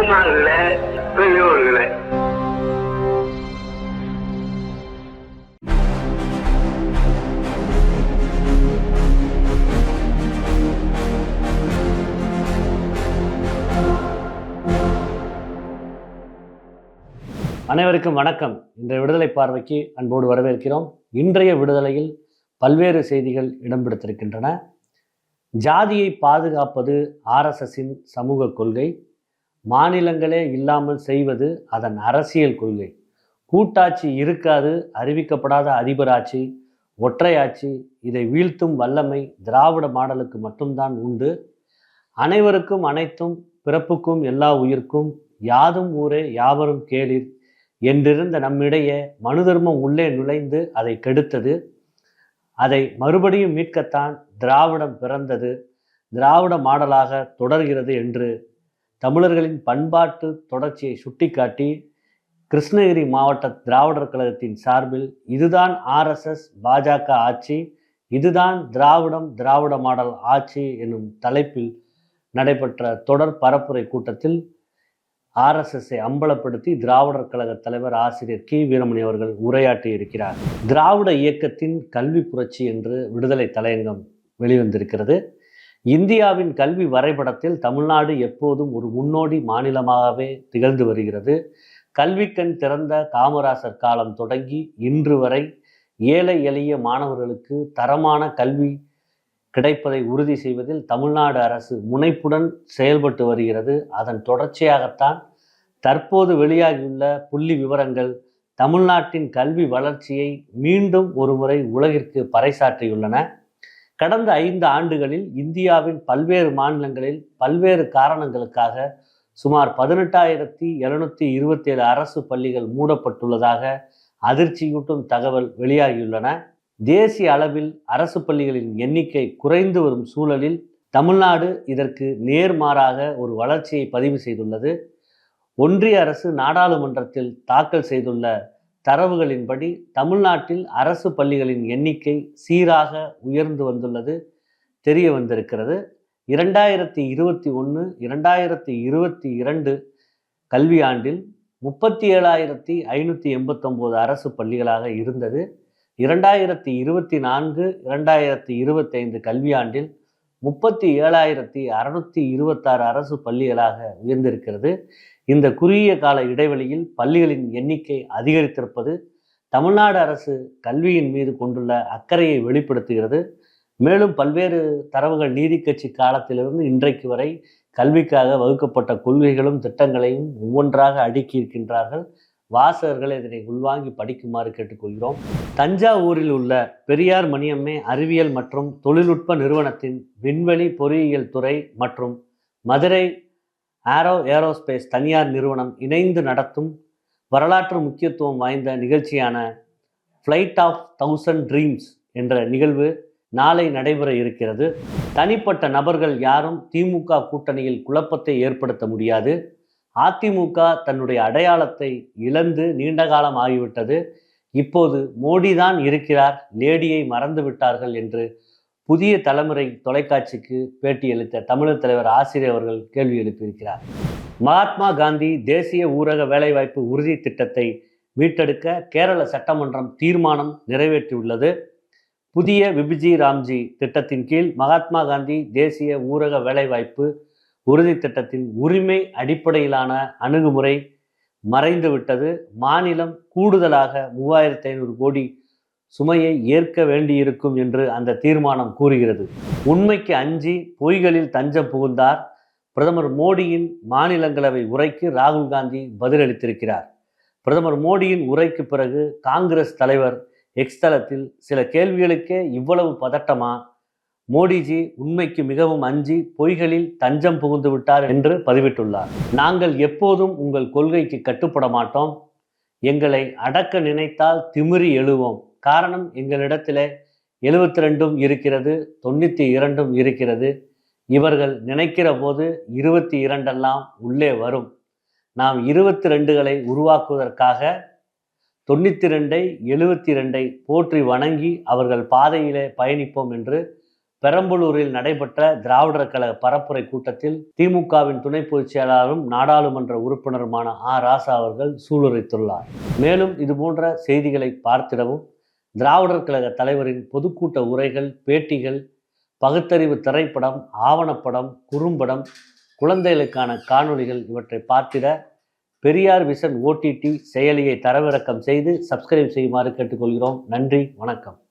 வாழ்நாள்ல பெரியோர்களை அனைவருக்கும் வணக்கம். இன்றைய விடுதலை பார்வைக்கு அன்போடு வரவேற்கிறோம். இன்றைய விடுதலையில் பல்வேறு செய்திகள் இடம்பெடுத்திருக்கின்றன. ஜாதியை பாதுகாப்பது ஆர்எஸ்எஸின் சமூக கொள்கை, மாநிலங்களே இல்லாமல் செய்வது அதன் அரசியல் கொள்கை, கூட்டாட்சி இருக்காது, அறிவிக்கப்படாத அதிபராட்சி, ஒற்றையாட்சி, இதை வீழ்த்தும் வல்லமை திராவிட மாடலுக்கு மட்டும்தான் உண்டு, அனைவருக்கும் அனைத்தும், பிறப்புக்கும் எல்லா உயிர்க்கும், யாதும் ஊரே யாவரும் கேளிர் என்றிருந்த நம்மிடையே மனு தர்மம் உள்ளே நுழைந்து அதை கெடுத்தது. அதை மறுபடியும் மீட்கத்தான் திராவிடம் பிறந்தது, திராவிட மாடலாக தொடர்கிறது என்று தமிழர்களின் பண்பாட்டு தொடர்ச்சியை சுட்டிக்காட்டி கிருஷ்ணகிரி மாவட்ட திராவிடர் கழகத்தின் சார்பில் இதுதான் ஆர்எஸ்எஸ் பாஜக ஆட்சி, இதுதான் திராவிடம் திராவிட மாடல் ஆட்சி என்னும் தலைப்பில் நடைபெற்ற தொடர் பரப்புரை கூட்டத்தில் ஆர்எஸ்எஸ்ஸை அம்பலப்படுத்தி திராவிடர் கழக தலைவர் ஆசிரியர் கி வீரமணி அவர்கள் உரையாற்றி இருக்கிறார். திராவிட இயக்கத்தின் கல்வி புரட்சி என்று விடுதலை தலையங்கம் வெளிவந்திருக்கிறது. இந்தியாவின் கல்வி வரைபடத்தில் தமிழ்நாடு எப்போதும் ஒரு முன்னோடி மாநிலமாகவே திகழ்ந்து வருகிறது. கல்விக்கண் திறந்த காமராசர் காலம் தொடங்கி இன்று வரை ஏழை எளிய மாணவர்களுக்கு தரமான கல்வி கிடைப்பதை உறுதி செய்வதில் தமிழ்நாடு அரசு முனைப்புடன் செயல்பட்டு வருகிறது. அதன் தொடர்ச்சியாகத்தான் தற்போது வெளியாகியுள்ள புள்ளி விவரங்கள் தமிழ்நாட்டின் கல்வி வளர்ச்சியை மீண்டும் ஒருமுறை உலகிற்கு பறைசாற்றியுள்ளன. கடந்த 5 ஆண்டுகளில் இந்தியாவின் பல்வேறு மாநிலங்களில் பல்வேறு காரணங்களுக்காக சுமார் 18,727 அரசு பள்ளிகள் மூடப்பட்டுள்ளதாக அதிர்ச்சியூட்டும் தகவல் வெளியாகியுள்ளன. தேசிய அளவில் அரசு பள்ளிகளின் எண்ணிக்கை குறைந்து வரும் சூழலில் தமிழ்நாடு இதற்கு நேர்மாறாக ஒரு வளர்ச்சியை பதிவு செய்துள்ளது. ஒன்றிய அரசு நாடாளுமன்றத்தில் தாக்கல் செய்துள்ள தரவுகளின்படி தமிழ்நாட்டில் அரசு பள்ளிகளின் எண்ணிக்கை சீராக உயர்ந்து வந்துள்ளது தெரிய வந்திருக்கிறது. 2021-2022 கல்வியாண்டில் 37,589 அரசு பள்ளிகளாக இருந்தது. 2024-2025 கல்வியாண்டில் 37,626 அரசு பள்ளிகளாக உயர்ந்திருக்கிறது. இந்த குறுகிய கால இடைவெளியில் பள்ளிகளின் எண்ணிக்கை அதிகரித்திருப்பது தமிழ்நாடு அரசு கல்வியின் மீது கொண்டுள்ள அக்கறையை வெளிப்படுத்துகிறது. மேலும் பல்வேறு தரவுகள் நீதி கட்சி காலத்திலிருந்து இன்றைக்கு வரை கல்விக்காக வகுக்கப்பட்ட கொள்கைகளும் திட்டங்களையும் ஒவ்வொன்றாக அடுக்கியிருக்கின்றார்கள். வாசகர்கள் இதனை உள்வாங்கி படிக்குமாறு கேட்டுக்கொள்கிறோம். தஞ்சாவூரில் உள்ள பெரியார் மணியம்மை அறிவியல் மற்றும் தொழில்நுட்ப நிறுவனத்தின் விண்வெளி பொறியியல் துறை மற்றும் மதுரை ஏரோஸ்பேஸ் தனியார் நிறுவனம் இணைந்து நடத்தும் வரலாற்று முக்கியத்துவம் வாய்ந்த நிகழ்ச்சியான ஃப்ளைட் ஆஃப் 1000 ட்ரீம்ஸ் என்ற நிகழ்வு நாளை நடைபெற இருக்கிறது. தனிப்பட்ட நபர்கள் யாரும் திமுக கூட்டணியில் குழப்பத்தை ஏற்படுத்த முடியாது. அதிமுக தன்னுடைய அடையாளத்தை இழந்து நீண்ட காலம் ஆகிவிட்டது. இப்போது மோடி தான் இருக்கிறார், லேடியை மறந்து விட்டார்கள் என்று புதிய தலைமுறை தொலைக்காட்சிக்கு பேட்டியளித்த தமிழர் தலைவர் ஆசிரியர் அவர்கள் கேள்வி எழுப்பியிருக்கிறார். மகாத்மா காந்தி தேசிய ஊரக வேலைவாய்ப்பு உறுதி திட்டத்தை மீட்டெடுக்க கேரள சட்டமன்றம் தீர்மானம் நிறைவேற்றியுள்ளது. புதிய விபிஜி ராம்ஜி திட்டத்தின் கீழ் மகாத்மா காந்தி தேசிய ஊரக வேலைவாய்ப்பு உறுதி திட்டத்தின் உரிமை அடிப்படையிலான அணுகுமுறை மறைந்துவிட்டது. மாநிலம் கூடுதலாக 3,500 கோடி சுமையை ஏற்க வேண்டியிருக்கும் என்று அந்த தீர்மானம் கூறுகிறது. உண்மைக்கு அஞ்சி பொய்களில் தஞ்சம் புகுந்தார். பிரதமர் மோடியின் மாநிலங்களவை உரைக்கு ராகுல் காந்தி பதிலளித்திருக்கிறார். பிரதமர் மோடியின் உரைக்கு பிறகு காங்கிரஸ் தலைவர் எக்ஸ் தளத்தில் சில கேள்விகளுக்கே இவ்வளவு பதட்டமா, மோடிஜி உண்மைக்கு மிகவும் அஞ்சி பொய்களில் தஞ்சம் புகுந்து விட்டார் என்று பதிவிட்டுள்ளார். நாங்கள் எப்போதும் உங்கள் கொள்கைக்கு கட்டுப்பட மாட்டோம். எங்களை அடக்க நினைத்தால் திமிரி எழுவோம். காரணம், எங்களிடத்திலே 72 இருக்கிறது, 92 இருக்கிறது. இவர்கள் நினைக்கிற போது 22 உள்ளே வரும். நாம் 22களை உருவாக்குவதற்காக 92 72 போற்றி வணங்கி அவர்கள் பாதையிலே பயணிப்போம் என்று பெரம்பலூரில் நடைபெற்ற திராவிடர் கழக பரப்புரை கூட்டத்தில் திமுகவின் துணை பொதுச் செயலாளரும் நாடாளுமன்ற உறுப்பினருமான ராசா அவர்கள் சூளுரைத்துள்ளார். மேலும் இதுபோன்ற செய்திகளை பார்த்திடவும் திராவிடர் கழக தலைவரின் பொதுக்கூட்ட உரைகள், பேட்டிகள், பகுத்தறிவு திரைப்படம், ஆவணப்படம், குறும்படம், குழந்தைகளுக்கான காணொளிகள் இவற்றை பார்த்திட பெரியார் விஷன் OTT செயலியை தரவிறக்கம் செய்து சப்ஸ்கிரைப் செய்யுமாறு கேட்டுக்கொள்கிறோம். நன்றி, வணக்கம்.